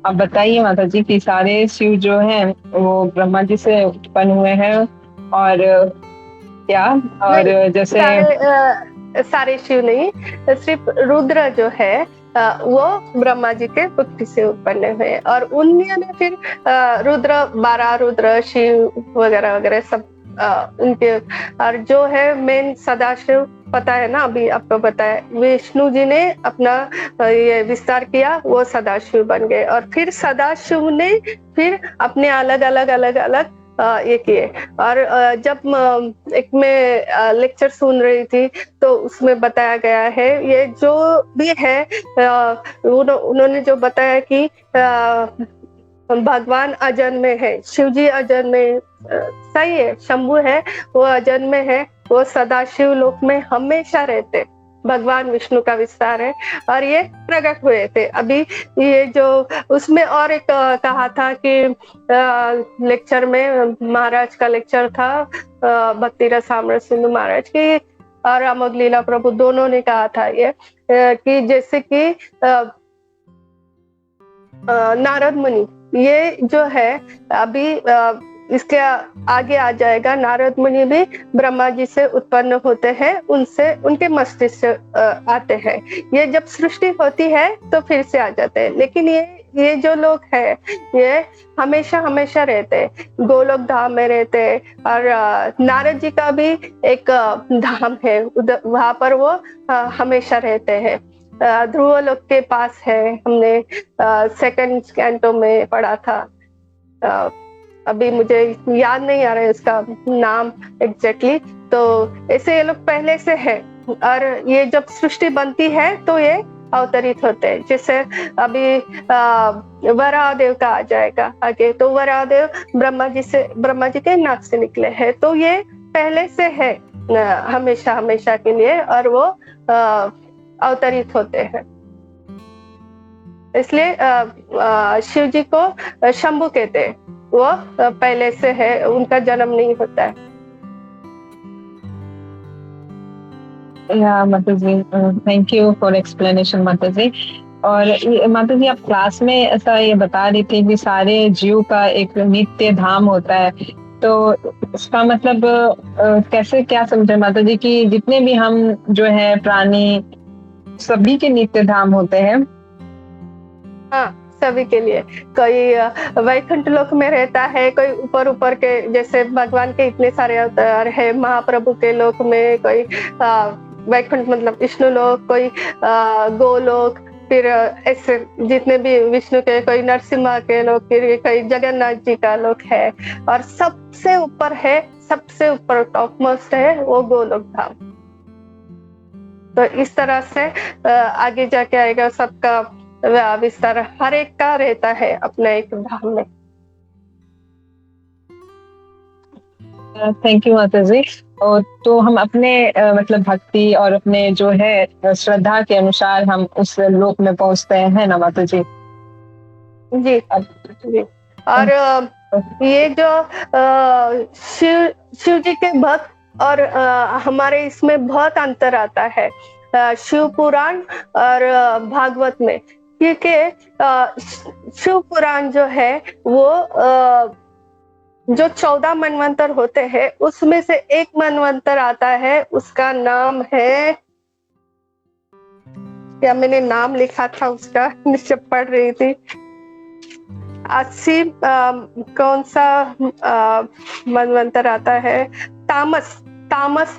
आप बताइए माता जी कि सारे शिव जो हैं वो ब्रह्मा जी से उत्पन्न हुए हैं और क्या, और जैसे सारे शिव नहीं, सिर्फ रुद्र जो है वो ब्रह्मा जी के पुत्री से उत्पन्न हुए, और उन्होंने फिर रुद्र 12 रुद्र शिव वगैरह वगैरह सब उनके, और जो है मेन सदाशिव पता है ना, अभी आपको बताया, विष्णु जी ने अपना ये विस्तार किया, वो सदाशिव बन गए, और फिर सदाशिव ने फिर अपने अलग अलग अलग अलग ये किए। और जब एक मैं लेक्चर सुन रही थी तो उसमें बताया गया है, ये जो भी है उन्होंने जो बताया कि भगवान अजन्मे है, शिव जी अजन्मे, सही है, शंभु है वो अजन्मे है, वो सदाशिव लोक में हमेशा रहते, भगवान विष्णु का विस्तार है, और ये प्रकट हुए थे। अभी ये जो उसमें और एक कहा था कि लेक्चर में, महाराज का लेक्चर था, भक्ति रस साम्राट सिंधु महाराज की और अमोघ लीला प्रभु दोनों ने कहा था ये कि जैसे कि नारद मुनि, ये जो है अभी इसके आगे आ जाएगा, नारद मुनि भी ब्रह्मा जी से उत्पन्न होते हैं, उनसे उनके मस्तिष्क से आते हैं। ये जब सृष्टि होती है तो फिर से आ जाते हैं, लेकिन ये जो लोग हैं ये हमेशा हमेशा रहते हैं, गोलोक धाम में रहते हैं। और नारद जी का भी एक धाम है, वहां पर वो हमेशा रहते हैं, ध्रुव लोक के पास है, हमने सेकंड कैंटो में पढ़ा था, अभी मुझे याद नहीं आ रहा है इसका नाम एग्जैक्टली। तो ऐसे ये लोग पहले से है, और ये जब सृष्टि बनती है तो ये अवतरित होते हैं। जैसे अभी वराहदेव का आ जाएगा आगे, तो वराहदेव ब्रह्मा जी के नाक से निकले हैं, तो ये पहले से है हमेशा हमेशा के लिए, और वो अवतरित होते हैं। इसलिए शिव जी को शंभु कहते हैं, वो पहले से है, उनका जन्म नहीं होता है। माता जी थैंक यू फॉर एक्सप्लेनेशन माता जी। और माता जी आप क्लास में ऐसा ये बता रही थी कि सारे जीव का एक नित्य धाम होता है, तो इसका मतलब कैसे क्या समझे माता जी कि जितने भी हम जो है प्राणी सभी के नित्य धाम होते हैं? हाँ, सभी के लिए। कोई वैकुंठ लोक में रहता है, कोई ऊपर ऊपर के, जैसे भगवान के इतने सारे अवतार है, महाप्रभु के लोक में कोई वैकुंठ मतलब विष्णु लोक, कोई गोलोक, फिर ऐसे जितने भी विष्णु के, कोई नरसिम्हा के लोक, फिर कोई जगन्नाथ जी का लोक है, और सबसे ऊपर है, सबसे ऊपर टॉप मोस्ट है वो गोलोक धाम। तो इस तरह से आगे जाके आएगा सबका विस्तार, हर एक का रहता है अपने एक धाम में। थैंक यू माता जी। और तो हम अपने मतलब भक्ति और अपने जो है श्रद्धा के अनुसार हम उस लोक में पहुंचते हैं ना माता जी। जी जी। और ये जो शिव जी के भक्त और हमारे इसमें बहुत अंतर आता है शिव पुराण और भागवत में, क्योंकि शिव पुराण जो है वो जो 14 मनवंतर होते हैं उसमें से एक मनवंतर आता है, उसका नाम है, क्या मैंने नाम लिखा था उसका, जब पढ़ रही थी, 80 कौन सा मनवंतर आता है, तामस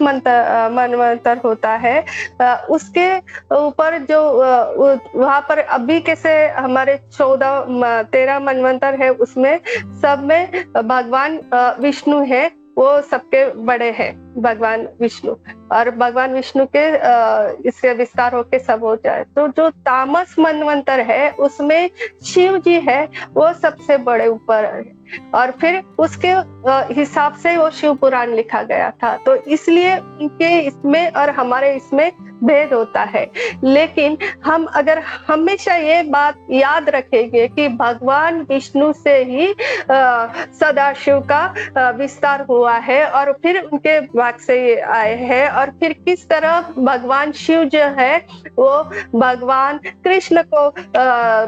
मनवंतर होता है। उसके ऊपर जो वहां पर अभी कैसे हमारे 13 मनवंतर है, उसमें सब में भगवान विष्णु है, वो सबके बड़े हैं भगवान विष्णु, और भगवान विष्णु के इससे विस्तार होके सब हो जाए। तो जो तामस मनवंतर है उसमें शिव जी है, वो सबसे बड़े ऊपर है, और फिर उसके हिसाब से वो शिव पुराण लिखा गया था। तो इसलिए उनके इसमें और हमारे इसमें भेद होता है। लेकिन हम अगर हमेशा ये बात याद रखेंगे कि भगवान विष्णु से ही सदाशिव का विस्तार हुआ है, और फिर उनके भाग से ये आए हैं, और फिर किस तरह भगवान शिव जो है वो भगवान कृष्ण को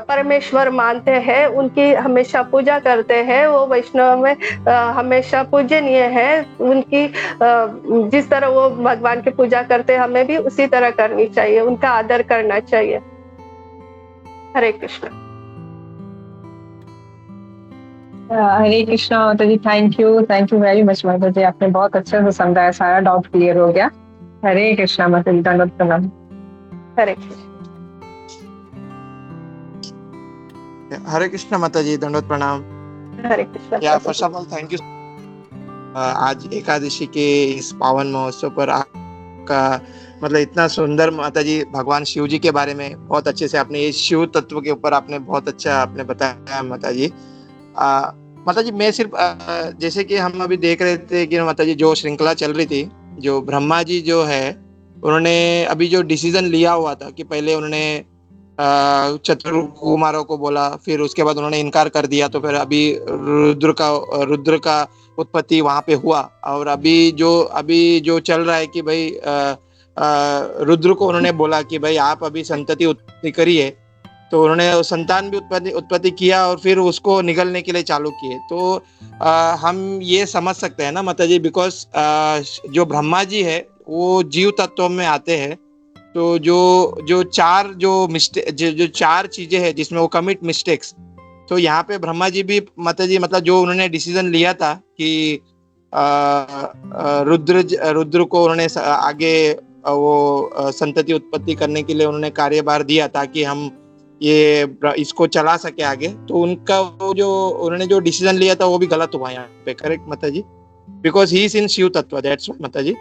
परमेश्वर मानते हैं, उनकी हमेशा पूजा करते हैं, वो वैष्णव में हमेशा पूजनीय है। उनकी जिस तरह वो भगवान की पूजा करते हैं, हमें भी उसी तरह करनी चाहिए, उनका आदर करना चाहिए। हरे कृष्ण। हरे कृष्णा माता जी। थैंक यू वेरी मच माता जी, आपने बहुत अच्छे से समझाया, सारा डाउट क्लियर हो गया। हरे कृष्णा माता जी, दंडवत प्रणाम। हरे कृष्ण। हरे कृष्णा माता जी, दंडवत प्रणाम। हरे कृष्ण। या first of all thank you. आज एकादशी के इस पावन महोत्सव पर आपका मतलब इतना सुंदर माता जी भगवान शिव जी के बारे में बहुत अच्छे से आपने, ये शिव तत्व के ऊपर आपने बहुत अच्छा आपने बताया माता जी। माता जी मैं सिर्फ जैसे कि हम अभी देख रहे थे कि माता जी जो श्रृंखला चल रही थी, जो ब्रह्मा जी जो है उन्होंने अभी जो डिसीजन लिया हुआ था कि पहले उन्होंने चतुर्कुमारों को बोला, फिर उसके बाद उन्होंने इनकार कर दिया, तो फिर अभी रुद्र का उत्पत्ति वहां पे हुआ। और अभी जो चल रहा है कि भाई रुद्र को उन्होंने बोला कि भाई आप अभी संतति उत्पत्ति करिए, तो उन्होंने संतान भी उत्पत्ति किया और फिर उसको निगलने के लिए चालू किए। तो हम ये समझ सकते हैं ना माता जी, बिकॉज जो ब्रह्मा जी है वो जीव तत्व में आते हैं, तो जो चार चीजें हैं जिसमें वो कमिट मिस्टेक्स, तो यहाँ पे ब्रह्मा जी भी माता जी मतलब जो उन्होंने डिसीजन लिया था कि रुद्र को उन्होंने आगे वो संतति उत्पत्ति करने के लिए उन्होंने कार्यभार दिया ताकि हम ये इसको चला सके आगे, तो उनका वो जो उन्होंने जो डिसीजन लिया था वो भी गलत हुआ यहाँ पे। करेक्ट माता जी? Because he is in Shiva तत्व, दैट्स व्हाई माता जी,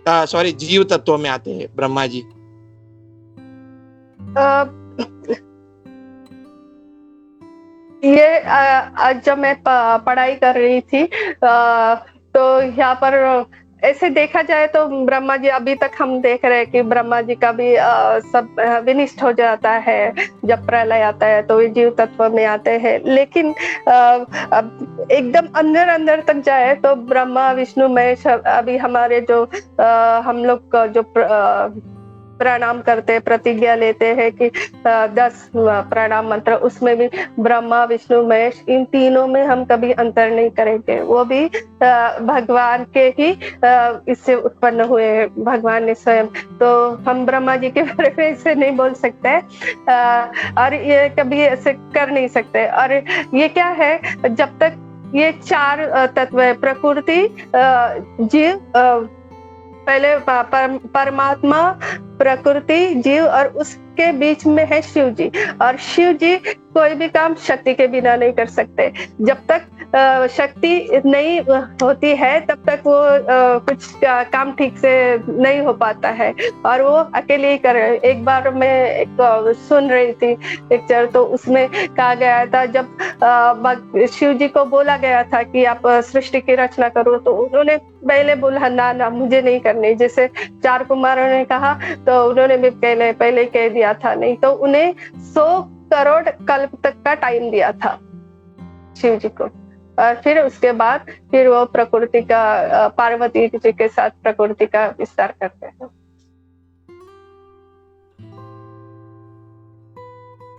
सॉरी जीव तत्व में आते हैं ब्रह्मा जी। ये आज जब मैं पढ़ाई कर रही थी तो यहाँ पर ऐसे देखा जाए तो ब्रह्मा जी, अभी तक हम देख रहे हैं कि ब्रह्मा जी का भी सब विनिष्ट हो जाता है, जब प्रलय आता है तो वे जीव तत्व में आते हैं। लेकिन एकदम अंदर तक जाए तो ब्रह्मा विष्णु महेश, अभी हमारे जो हम लोग का जो प्रणाम करते, प्रतिज्ञा लेते हैं कि 10 प्रणाम मंत्र, उसमें भी ब्रह्मा विष्णु महेश इन तीनों में हम कभी अंतर नहीं करेंगे, वो भी भगवान के ही इससे उत्पन्न हुए हैं, भगवान ने स्वयं। तो हम ब्रह्मा जी के बारे में ऐसे नहीं बोल सकते और ये कभी ऐसे कर नहीं सकते। और ये क्या है, जब तक ये 4 तत्व है, प्रकृति, जीव, पहले परमात्मा, प्रकृति, जीव और उसके बीच में है शिव जी। और शिव जी कोई भी काम शक्ति के बिना नहीं कर सकते। जब तक शक्ति नहीं होती है तब तक वो कुछ काम ठीक से नहीं हो पाता है और वो अकेले ही कर। एक बार मैं एक सुन रही थी लेक्चर, तो उसमें कहा गया था जब शिव जी को बोला गया था कि आप सृष्टि की रचना करो, तो उन्होंने पहले बोला ना मुझे नहीं करनी। जैसे 4 कुमारों ने कहा तो उन्होंने भी पहले कह दिया था नहीं, तो उन्हें 100 करोड़ कल्प तक का टाइम दिया था शिव जी को। और फिर उसके बाद फिर वो प्रकृति का, पार्वती जी के साथ प्रकृति का विस्तार करते हैं।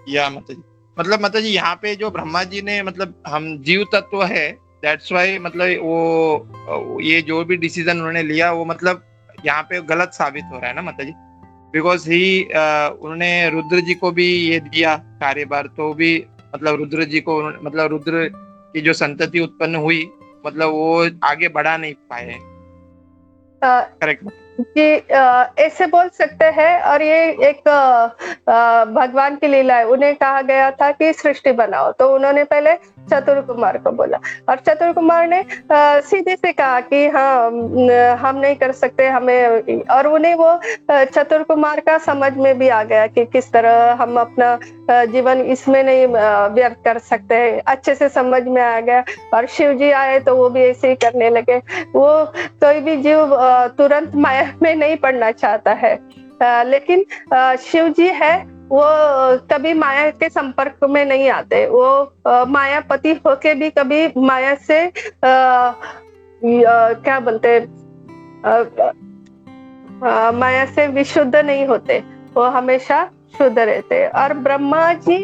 या मतलब माता जी यहाँ पे जो ब्रह्मा जी ने, मतलब हम जीव तत्व है, दैट्स वाई मतलब वो ये जो भी डिसीजन उन्होंने लिया वो मतलब यहाँ पे गलत साबित हो रहा है ना माता जी, बिकॉज ही उन्होंने रुद्र जी को भी ये दिया कार्यभार, तो भी मतलब रुद्र जी को, मतलब रुद्र की जो संतति उत्पन्न हुई, मतलब वो आगे बढ़ा नहीं पाए। करेक्ट जी, ऐसे बोल सकते हैं। और ये एक भगवान की लीला है। उन्हें कहा गया था कि सृष्टि बनाओ, तो उन्होंने पहले चतुर कुमार को बोला और चतुर कुमार ने सीधे से कहा कि हाँ हम नहीं कर सकते, हमें। और उन्हें वो चतुर कुमार का समझ में भी आ गया कि किस तरह हम अपना जीवन इसमें नहीं व्यर्थ कर सकते, अच्छे से समझ में आ गया। और शिव जी आए तो वो भी ऐसे ही करने लगे। वो कोई भी जीव तुरंत माया में नहीं पड़ना चाहता है, लेकिन शिव जी है वो कभी माया के संपर्क में नहीं आते। वो मायापति होके भी कभी माया से क्या बोलते, माया से विशुद्ध नहीं होते, वो हमेशा शुद्ध रहते। और ब्रह्मा जी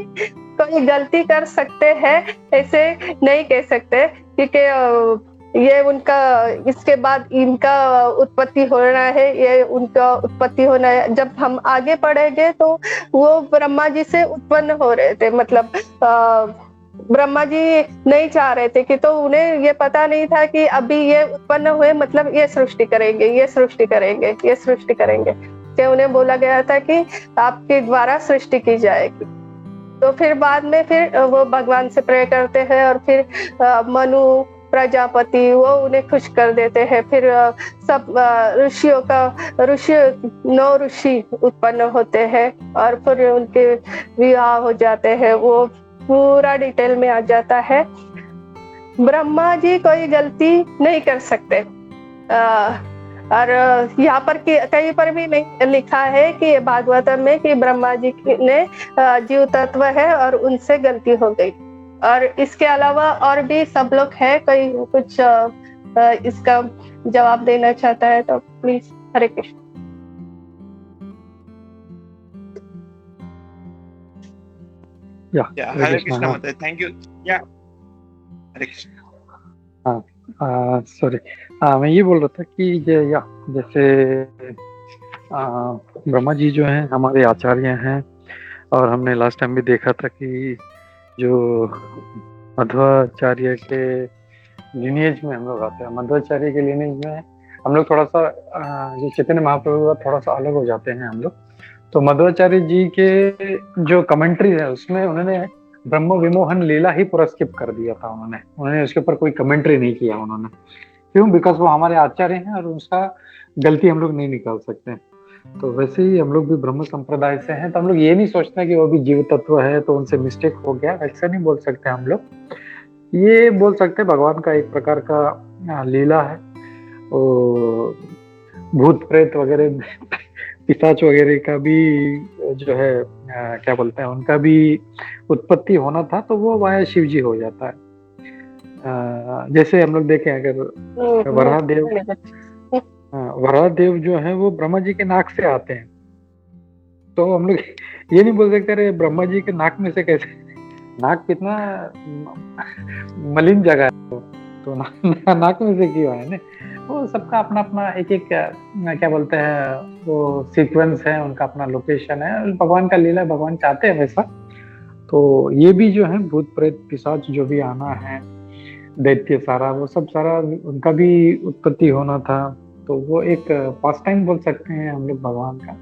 कोई गलती कर सकते हैं ऐसे नहीं कह सकते, क्योंकि ये उनका, इसके बाद इनका उत्पत्ति होना है, ये उनका उत्पत्ति होना है। जब हम आगे पढ़ेंगे तो वो ब्रह्मा जी से उत्पन्न हो रहे थे, मतलब ब्रह्मा जी नहीं चाह रहे थे कि, तो उन्हें ये पता नहीं था कि अभी ये उत्पन्न हुए मतलब ये सृष्टि करेंगे, ये सृष्टि करेंगे, ये सृष्टि करेंगे। कि उन्हें बोला गया था कि आपके द्वारा सृष्टि की जाएगी। तो फिर बाद में फिर वो भगवान से प्रे करते हैं और फिर मनु प्रजापति वो उन्हें खुश कर देते हैं। फिर सब ऋषियों का 9 ऋषि उत्पन्न होते हैं और फिर उनके विवाह हो जाते हैं। वो पूरा डिटेल में आ जाता है। ब्रह्मा जी कोई गलती नहीं कर सकते। और यहाँ पर कहीं पर भी नहीं लिखा है कि भागवतम में कि ब्रह्मा जी ने जीव तत्व है और उनसे गलती हो गई। और इसके अलावा और भी सब लोग हैं, कोई कुछ इसका जवाब देना चाहता है तो प्लीज। हरे कृष्ण। हरे कृष्ण माता, थैंक यू। या हरे कृष्ण। सॉरी, मैं ये बोल रहा था कि जैसे ब्रह्मा जी जो हैं हमारे आचार्य हैं, और हमने लास्ट टाइम भी देखा था कि जो मध्वाचार्य के लिनिएज में हम लोग आते हैं, मध्वाचार्य के लिनिएज में हम लोग थोड़ा सा जो चैतन्य महाप्रभु का थोड़ा सा अलग हो जाते हैं हम लोग। तो मध्वाचार्य जी के जो कमेंट्री है उसमें उन्होंने ब्रह्म विमोहन लीला ही पूरा स्किप कर दिया था। उन्होंने उसके ऊपर कोई कमेंट्री नहीं किया उन्होंने। क्यों? बिकॉज वो हमारे आचार्य हैं और उसका गलती हम लोग नहीं निकाल सकते। तो वैसे ही हम लोग भी ब्रह्म संप्रदाय से हैं, तो हम लोग ये नहीं सोचते कि वो भी जीव तत्व है तो उनसे मिस्टेक हो गया, ऐसा नहीं बोल सकते हम लोग। ये बोल सकते भगवान का एक प्रकार का लीला है। और भूत प्रेत वगैरह पिशाच वगैरह का भी जो है क्या बोलते हैं, उनका भी उत्पत्ति होना था तो वो वाया शिव जी हो जाता है। जैसे हम लोग देखें, अगर वराहदेव जो है वो ब्रह्मा जी के नाक से आते हैं, तो हम लोग ये नहीं बोल सकते अरे ब्रह्मा जी के नाक में से कैसे, नाक कितना मलिन जगह है, तो नाक में से क्यों है ना। वो सबका अपना अपना एक एक क्या बोलते हैं वो सीक्वेंस है, उनका अपना लोकेशन है, भगवान का लीला, भगवान चाहते हैं वैसा। तो ये भी जो है भूत प्रेत पिशाच जो भी आना है, दैत्य सारा, वो सब सारा उनका भी उत्पत्ति होना था। तो वो एक पास टाइम बोल सकते हैं हम लोग भगवान का।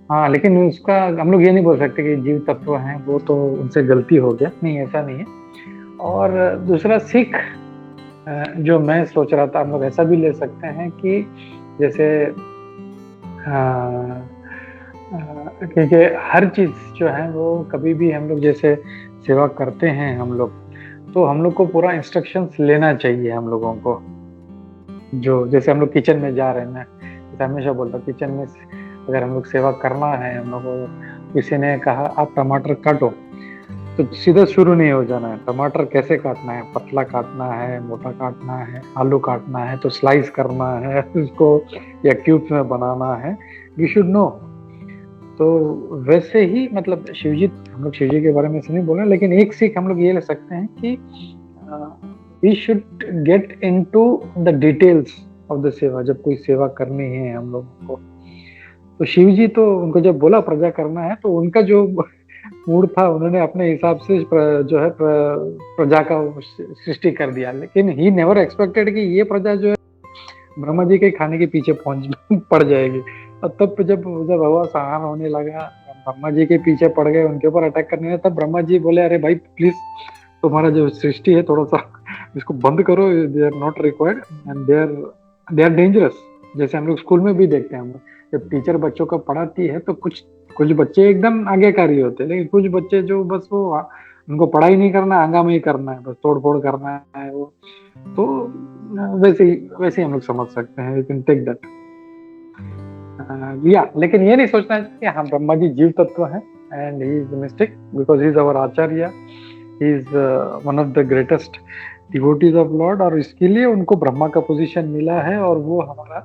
हाँ, लेकिन उसका हम लोग ये नहीं बोल सकते कि जीव तत्व हैं वो तो उनसे गलती हो गया, नहीं ऐसा नहीं है। और दूसरा सीख जो मैं सोच रहा था, हम लोग ऐसा भी ले सकते हैं कि जैसे क्योंकि हर चीज जो है वो कभी भी हम लोग जैसे सेवा करते हैं हम लोग, तो हम लोग को पूरा इंस्ट्रक्शंस लेना चाहिए हम लोगों को। जो जैसे हम लोग किचन में जा रहे हैं ना, जैसे हमेशा बोलता हूँ किचन में अगर हम लोग सेवा करना है, हम लोग को किसी ने कहा आप टमाटर काटो, तो सीधा शुरू नहीं हो जाना है। टमाटर कैसे काटना है, पतला काटना है, मोटा काटना है, आलू काटना है तो स्लाइस करना है उसको, या क्यूब्स में बनाना है, वी शुड नो। तो वैसे ही मतलब शिवजी, हम लोग शिवजी के बारे में से नहीं बोल रहे, लेकिन एक सीख हम लोग ये ले सकते हैं कि we should get into the details of the seva. जब कोई सेवा करनी है हम लोगों को, तो शिवजी तो उनको जब बोला प्रजा करना है, तो उनका जो मूड था उन्होंने अपने हिसाब से जो है प्रजा का सृष्टि कर दिया। लेकिन ही नेवर एक्सपेक्टेड कि ये प्रजा जो है ब्रह्मा जी के खाने के पीछे पड़ जाएगी। और तब जब भगवान संहार होने लगा, ब्रह्मा जी के पीछे पड़ गए, उनके ऊपर अटैक करने लगे, तब ब्रह्मा जी बोले अरे भाई प्लीज तुम्हारा जो सृष्टि है थोड़ा सा इसको बंद करो, they are not required and they are dangerous. जैसे हम लोग स्कूल में भी देखते हैं, हम जब टीचर बच्चों को पढ़ाती है तो कुछ बच्चे एकदम आज्ञाकारी होते हैं, लेकिन कुछ बच्चे जो बस वो उनको पढ़ाई नहीं करना, हंगामा ही करना है, बस तोड़ फोड़ करना है वो। तो वैसे ही हम लोग समझ सकते हैं, यू कैन टेक दैट। या लेकिन ये नहीं सोचना चाहिए कि हाँ ब्रह्मा जी जीव तत्व है and he is mistake, because he is our Acharya, he is one of the greatest devotees of Lord, और इसके लिए उनको ब्रह्मा का पोजीशन मिला है, और वो हमारा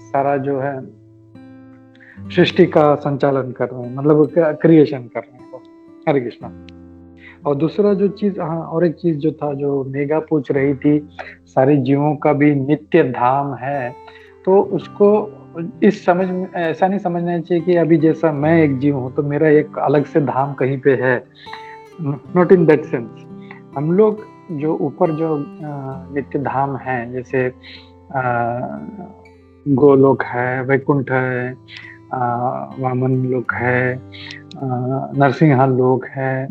सारा जो है सृष्टि का संचालन कर रहे हैं, मतलब क्रिएशन कर रहे हैं। हरे कृष्णा। और दूसरा जो चीज, हाँ और एक चीज जो था, जो मेघा पूछ रही थी, सारे जीवों का भी नित्य धाम है, तो उसको इस समझ में ऐसा नहीं समझना चाहिए कि अभी जैसा मैं एक जीव हूँ तो मेरा एक अलग से धाम कहीं पे है, नॉट इन दैट सेंस। हम लोग जो ऊपर जो नित्य धाम है, जैसे गोलोक है, वैकुंठ है, वामन लोक है, नरसिंहा लोक है,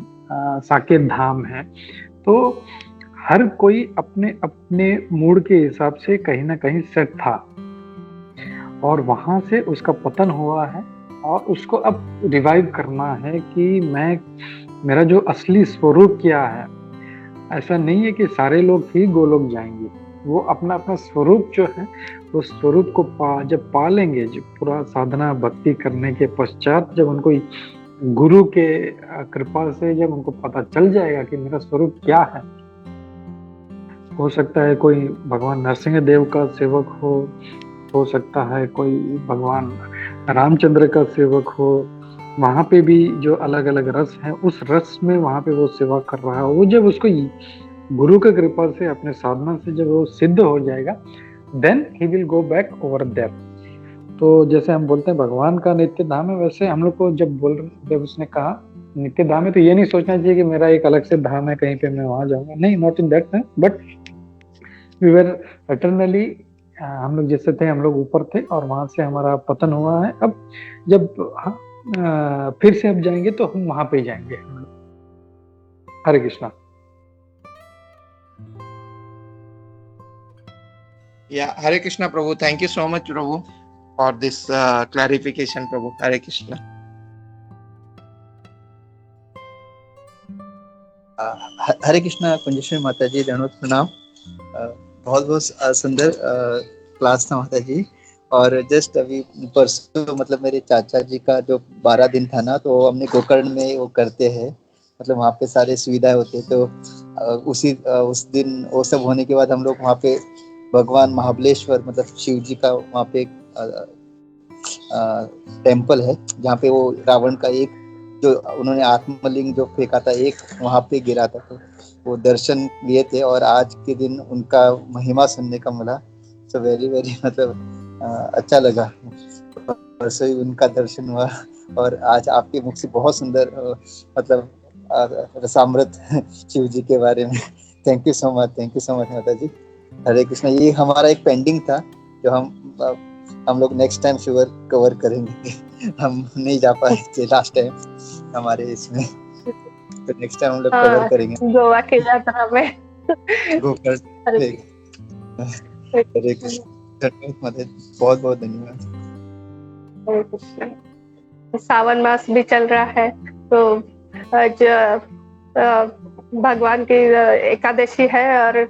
साकेत धाम है। तो हर कोई अपने अपने मूड के हिसाब से कहीं ना कहीं सेट था, और वहां से उसका पतन हुआ है, और उसको अब रिवाइव करना है कि मेरा जो असली स्वरूप क्या है। ऐसा नहीं है कि सारे लोग ही गोलोक जाएंगे, वो अपना अपना स्वरूप जो है, उस स्वरूप को जब पा लेंगे, जब पूरा साधना भक्ति करने के पश्चात, जब उनको गुरु के कृपा से जब उनको पता चल जाएगा कि मेरा स्वरूप क्या है, हो सकता है कोई भगवान नरसिंह देव का सेवक हो सकता है कोई भगवान रामचंद्र का सेवक हो, वहां पे भी जो अलग अलग रस है, उस रस में वहां पे वो सेवा कर रहा है। वो जब उसको गुरु के कृपा से अपने साधना से जब वो सिद्ध हो जाएगा, then he will go back over there. तो जैसे हम बोलते हैं भगवान का नित्य धाम है, वैसे हम लोग को जब उसने कहा नित्य धाम है, तो ये नहीं सोचना चाहिए कि मेरा एक अलग से धाम है कहीं पे मैं वहां जाऊंगा, नहीं, not in that sense, but we were eternally, हम लोग जैसे थे हम लोग ऊपर थे, और वहां से हमारा पतन हुआ है। अब जब फिर से अब जाएंगे तो हम वहां पे जाएंगे। हरे Krishna. Yeah, Hare Krishna, Prabhu. Thank you so much, Prabhu, for this clarification, Prabhu. Hare Krishna. हरे कृष्णा कुंजेश्वरी माता जी, धन्यवाद, प्रणाम। बहुत बहुत सुंदर क्लास था माता जी। और जस्ट अभी परसों मतलब मेरे चाचा जी का जो 12 दिन था ना, तो हमने गोकर्ण में वो करते हैं, मतलब वहाँ पे सारे सुविधाएं होते हैं। तो उस दिन वो सब होने के बाद हम लोग वहाँ पे भगवान महाबलेश्वर मतलब शिव जी का वहाँ पे टेम्पल है जहाँ पे वो रावण का एक जो उन्होंने आत्मलिंग जो फेंका था एक वहाँ पे गिरा था, तो वो दर्शन लिए थे और आज के दिन उनका महिमा सुनने का मिला। सो वेरी वेरी मतलब अच्छा लगा, परसों ही उनका दर्शन हुआ और आज आपके मुख से बहुत सुंदर मतलब रसामृत शिव जी के बारे में। थैंक यू सो मच माता जी। हरे कृष्णा। ये हमारा एक पेंडिंग था जो हम लोग नेक्स्ट टाइम श्योर कवर करेंगे। हम नहीं जा पाए थे लास्ट टाइम हमारे इसमें, तो नेक्स्ट टाइम हम लोग कवर करेंगे गोवा की यात्रा में। गोकर्ण। हरे कृष्ण। बहुत बहुत धन्यवाद। हरे कृष्ण। सावन मास भी चल रहा है, तो आज भगवान की एकादशी है और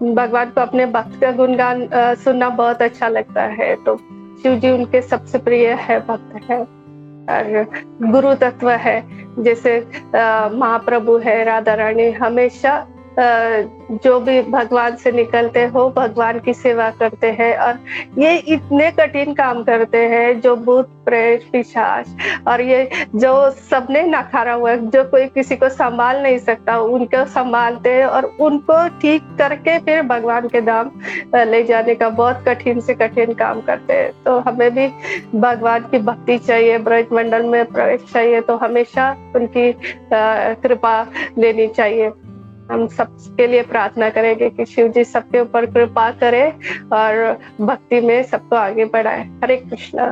भगवान को अपने भक्त का गुणगान सुनना बहुत अच्छा लगता है। तो शिव जी उनके सबसे प्रिय है, भक्त है और गुरु तत्व है। जैसे महाप्रभु है, राधा रानी हमेशा जो भी भगवान से निकलते हो भगवान की सेवा करते हैं और ये इतने कठिन काम करते हैं जो भूत प्रेत पिशाच और ये जो सबने नकारा हुआ है, जो कोई किसी को संभाल नहीं सकता, उनको संभालते हैं और उनको ठीक करके फिर भगवान के धाम ले जाने का बहुत कठिन से कठिन काम करते हैं। तो हमें भी भगवान की भक्ति चाहिए, ब्रज मंडल में प्रवेश चाहिए, तो हमेशा उनकी कृपा लेनी चाहिए। हम सबके लिए प्रार्थना करेंगे कि शिव जी सबके ऊपर कृपा करे और भक्ति में सबको आगे बढ़ाए। हरे कृष्णा।